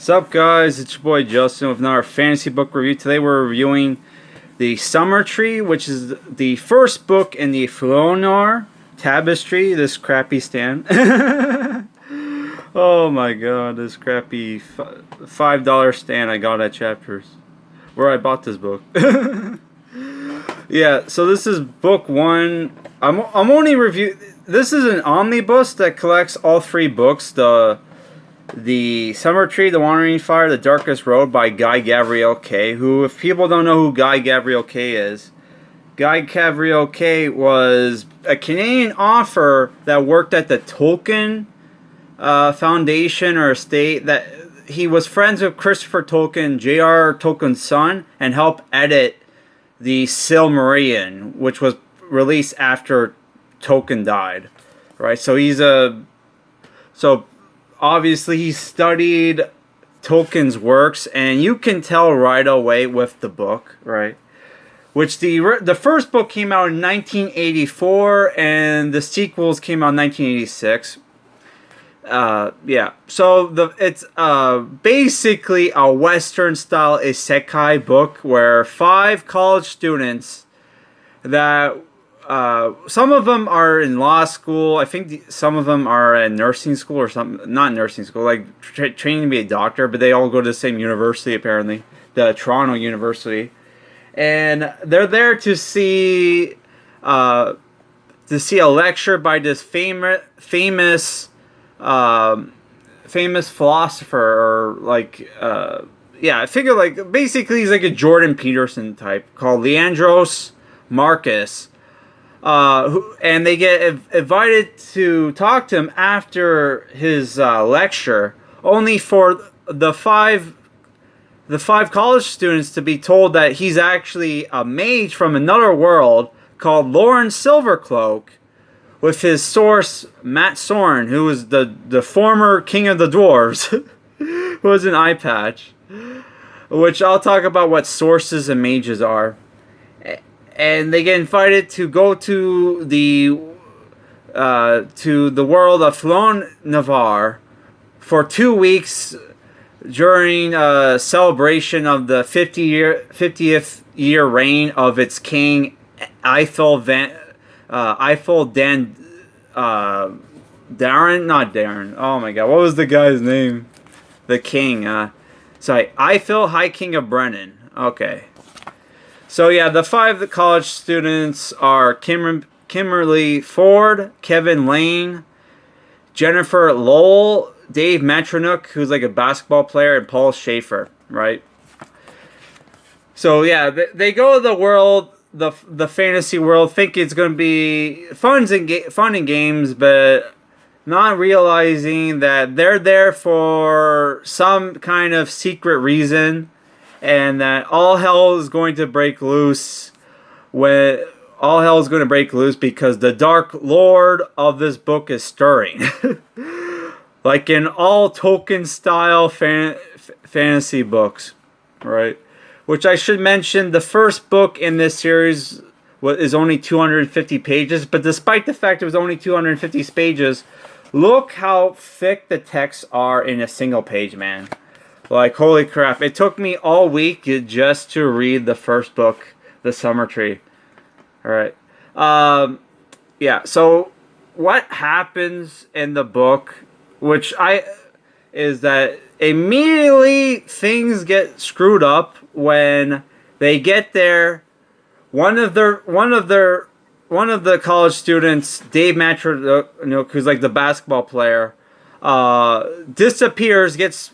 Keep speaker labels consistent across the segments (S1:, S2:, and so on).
S1: What's up, guys? It's your boy Justin with another fantasy book review. Today we're reviewing The Summer Tree, which is the first book in the Flonavar Tapestry, this crappy stand. Oh my god, this crappy $5 stand I got at Chapters, where I bought this book. Yeah, so this is book one. I'm only review. This is an omnibus that collects all three books. The Summer Tree, The Wandering Fire, The Darkest Road by Guy Gavriel Kay, who, if people don't know who Guy Gavriel Kay is, Guy Gavriel Kay was a Canadian author that worked at the Tolkien Foundation or estate. That he was friends with Christopher Tolkien, J.R. Tolkien's son, and helped edit the Silmarillion, which was released after Tolkien died. Right, so obviously he studied Tolkien's works, and you can tell right away with the book, right? Which the first book came out in 1984, and the sequels came out in 1986. Yeah, so it's basically a Western style isekai book where 5 college students that some of them are in law school. I think some of them are in nursing school or something. Not nursing school, like training to be a doctor, but they all go to the same university apparently, the Toronto University, and they're there to see a lecture by this famous philosopher, or like yeah, I figure like basically he's like a Jordan Peterson type called Leandros Marcus. And they get invited to talk to him after his lecture, only for the five college students to be told that he's actually a mage from another world called Lauren Silvercloak, with his source Matt Soren, who was the former king of the dwarves, who was an eye patch, which I'll talk about what sources and mages are. And they get invited to go to the world of Flonavar for 2 weeks during a celebration of the 50th year reign of its king Darren. Oh my god, what was the guy's name? The king. Eiffel, High King of Brennan. Okay. So yeah, the 5 college students are Kimberly Ford, Kevin Lane, Jennifer Lowell, Dave Matronuk, who's like a basketball player, and Paul Schaefer, right? So yeah, they go to the world, the fantasy world, think it's going to be fun and games, but not realizing that they're there for some kind of secret reason. And that all hell is going to break loose because the Dark Lord of this book is stirring. Like in all Tolkien style fantasy books, right? Which I should mention, the first book in this series is only 250 pages, but despite the fact it was only 250 pages, look how thick the texts are in a single page, man. Like, holy crap. It took me all week just to read the first book, The Summer Tree. Alright. Yeah, so what happens in the book, is that immediately things get screwed up when they get there. One of the college students, Dave Matronuk, who's like the basketball player, disappears, gets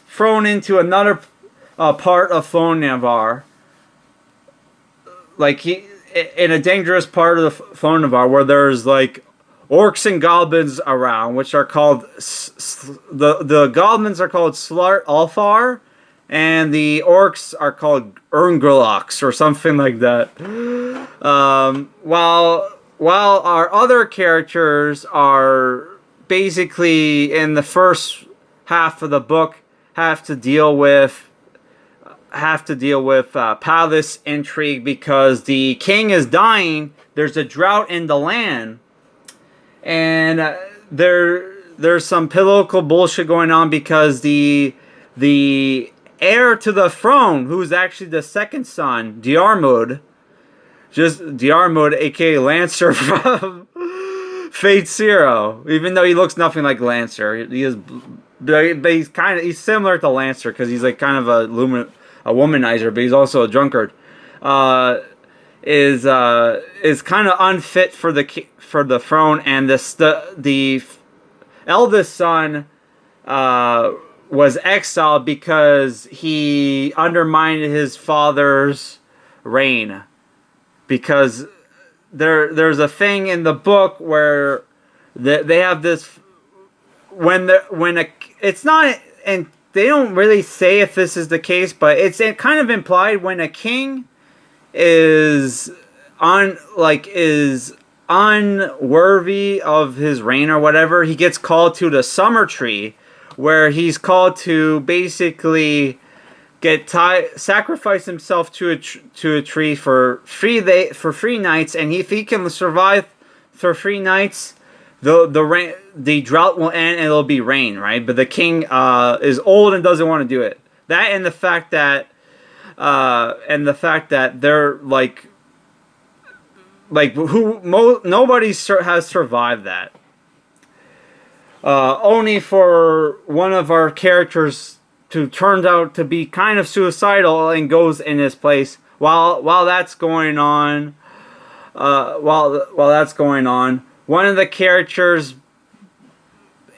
S1: thrown into another part of Flonavar, like in a dangerous part of the Flonavar where there's like orcs and goblins around, which are called the goblins are called Slart Alfar, and the orcs are called Urngrlox or something like that. While our other characters are basically in the first half of the book have to deal with palace intrigue because the king is dying. There's a drought in the land, and there's some political bullshit going on because the the heir to the throne, who's actually the second son, Diarmuid, aka Lancer from Fate Zero. Even though he looks nothing like Lancer, but he's similar to Lancer because he's like kind of a womanizer, but he's also a drunkard. Is kind of unfit for the throne, and the eldest son was exiled because he undermined his father's reign. Because there's a thing in the book where they have this it's not, and they don't really say if this is the case, but it's kind of implied when a king is unworthy of his reign or whatever, he gets called to the summer tree, where he's called to basically sacrifice himself to a tree for 3 nights, and if he can survive for 3 nights, the drought will end and it'll be rain, right? But the king is old and doesn't want to do it. That and the fact that they're nobody has survived that. Only for one of our characters to turn out to be kind of suicidal and goes in his place. While that's going on, one of the characters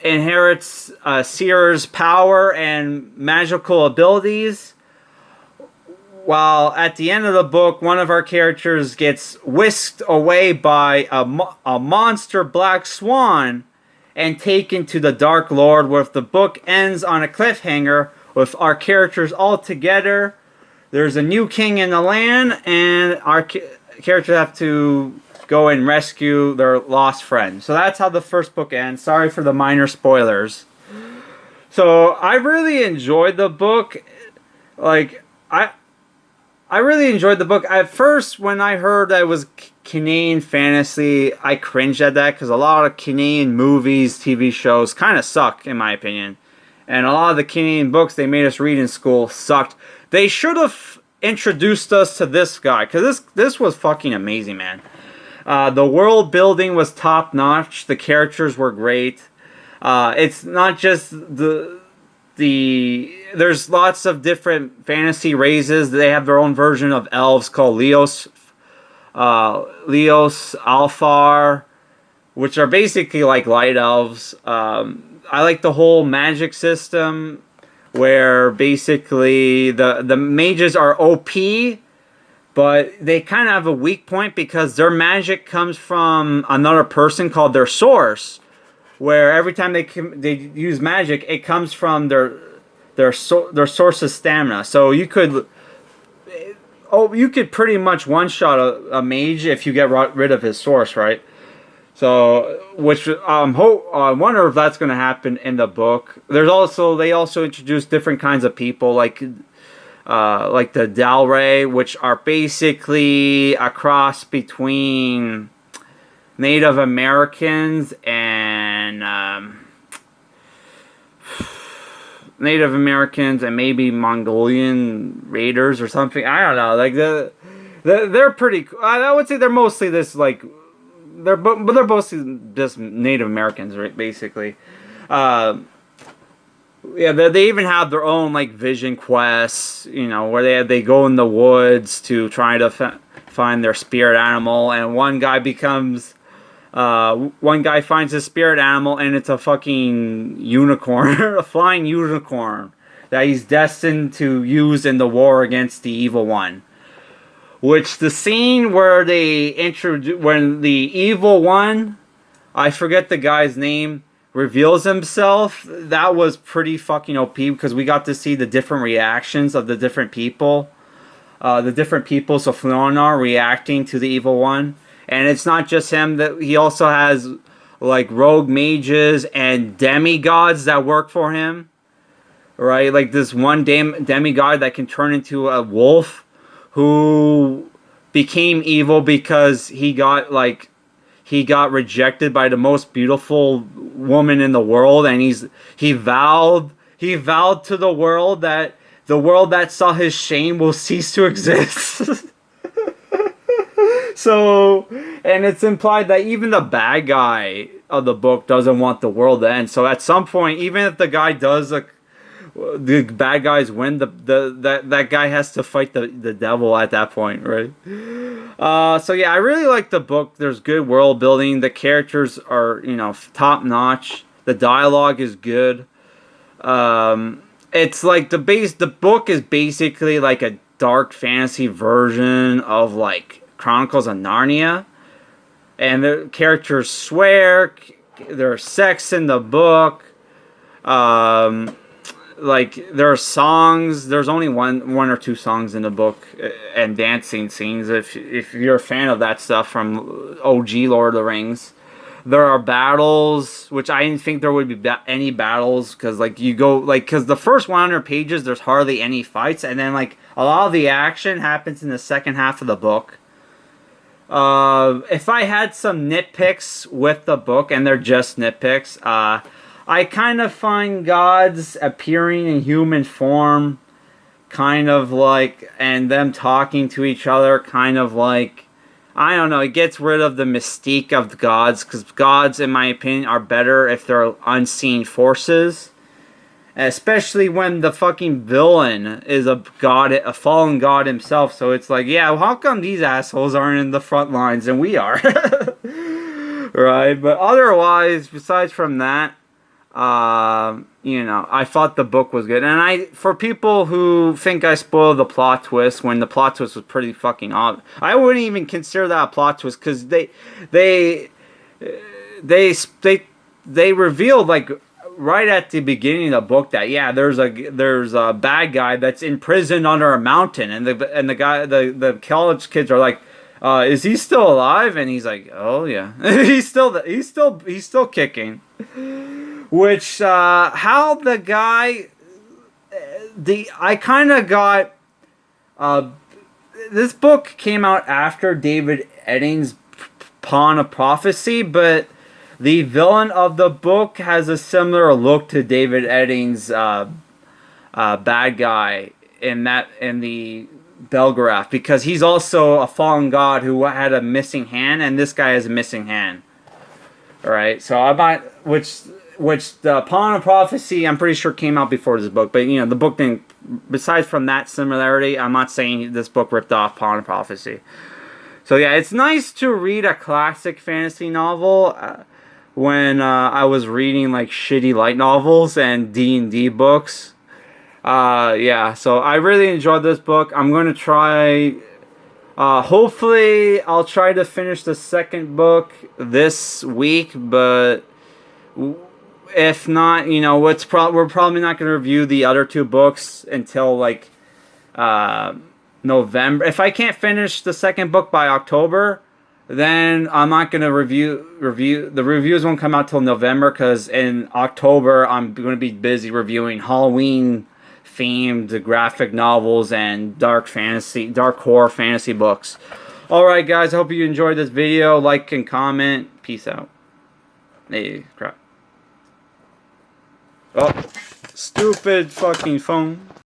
S1: inherits Seer's power and magical abilities. While at the end of the book, one of our characters gets whisked away by a monster black swan and taken to the Dark Lord, where the book ends on a cliffhanger with our characters all together. There's a new king in the land, and our characters have to go and rescue their lost friend. So that's how the first book ends. Sorry for the minor spoilers. So I really enjoyed the book. I really enjoyed the book. At first, when I heard that it was Canadian fantasy, I cringed at that because a lot of Canadian movies, TV shows kind of suck, in my opinion. And a lot of the Canadian books they made us read in school sucked. They should have introduced us to this guy, because this was fucking amazing, man. The world building was top notch. The characters were great. It's not just there's lots of different fantasy races. They have their own version of elves called Leos, Alfar, which are basically like light elves. I like the whole magic system where basically the mages are OP, but they kind of have a weak point because their magic comes from another person called their source, where every time they use magic, it comes from their source of stamina. So you could pretty much one-shot a mage if you get rid of his source, right? So, which I wonder if that's going to happen in the book. They also introduce different kinds of people, like the Dalray, which are basically a cross between Native Americans and maybe Mongolian raiders or something. I don't know. Like they're pretty. I would say they're mostly this like. They're mostly just Native Americans, right? Basically, yeah. They even have their own like vision quests, where they go in the woods to try to find their spirit animal, and one guy finds his spirit animal, and it's a fucking unicorn, a flying unicorn that he's destined to use in the war against the evil one. Which the scene where when the evil one, I forget the guy's name, reveals himself, that was pretty fucking OP because we got to see the different reactions of the different people. So Flonavar reacting to the evil one. And it's not just him, that he also has like rogue mages and demigods that work for him. Right? Like this one demigod that can turn into a wolf, who became evil because he got rejected by the most beautiful woman in the world, and he vowed he vowed to the world that the world that saw his shame will cease to exist. So, and it's implied that even the bad guy of the book doesn't want the world to end. So at some point, even if the guy does, the bad guys win, that guy has to fight the devil at that point, right? So yeah, I really like the book. There's good world building. The characters are, you know, top notch. The dialogue is good. It's like the book is basically like a dark fantasy version of like Chronicles of Narnia, and the characters swear, there's sex in the book, like there are songs. There's only one or two songs in the book, and dancing scenes. If you're a fan of that stuff from OG Lord of the Rings. There are battles, which I didn't think there would be any battles, because like you go like because the first 100 pages there's hardly any fights, and then like a lot of the action happens in the second half of the book. If I had some nitpicks with the book, and they're just nitpicks, I kind of find gods appearing in human form kind of like, and them talking to each other kind of like, I don't know, it gets rid of the mystique of the gods, because gods, in my opinion, are better if they're unseen forces. Especially when the fucking villain is a god, a fallen god himself. So it's like, yeah, well, how come these assholes aren't in the front lines and we are? Right? But otherwise, besides from that, you know, I thought the book was good. And for people who think I spoiled the plot twist, when the plot twist was pretty fucking obvious, I wouldn't even consider that a plot twist, because they revealed, like, right at the beginning of the book that, yeah, there's a bad guy that's imprisoned under a mountain, and the college kids are like, is he still alive? And he's like, oh yeah, he's still kicking. Which how the guy, I kind of got, this book came out after David Eddings' Pawn of Prophecy, but the villain of the book has a similar look to David Eddings' bad guy in the Belgarath, because he's also a fallen god who had a missing hand, and this guy has a missing hand. All right, so I might, which the Pawn of Prophecy, I'm pretty sure came out before this book, but you know, the book didn't. Besides from that similarity, I'm not saying this book ripped off Pawn of Prophecy. So yeah, it's nice to read a classic fantasy novel. When I was reading like shitty light novels and D&D books. Yeah, so I really enjoyed this book. I'm going to try, hopefully I'll try to finish the second book this week, but if not, you know, we're probably not going to review the other two books until like November. If I can't finish the second book by October, then I'm not going to review. The reviews won't come out till November, because in October I'm going to be busy reviewing Halloween themed graphic novels and dark horror fantasy books. Alright guys, I hope you enjoyed this video. Like and comment. Peace out. Hey, crap. Oh, stupid fucking phone.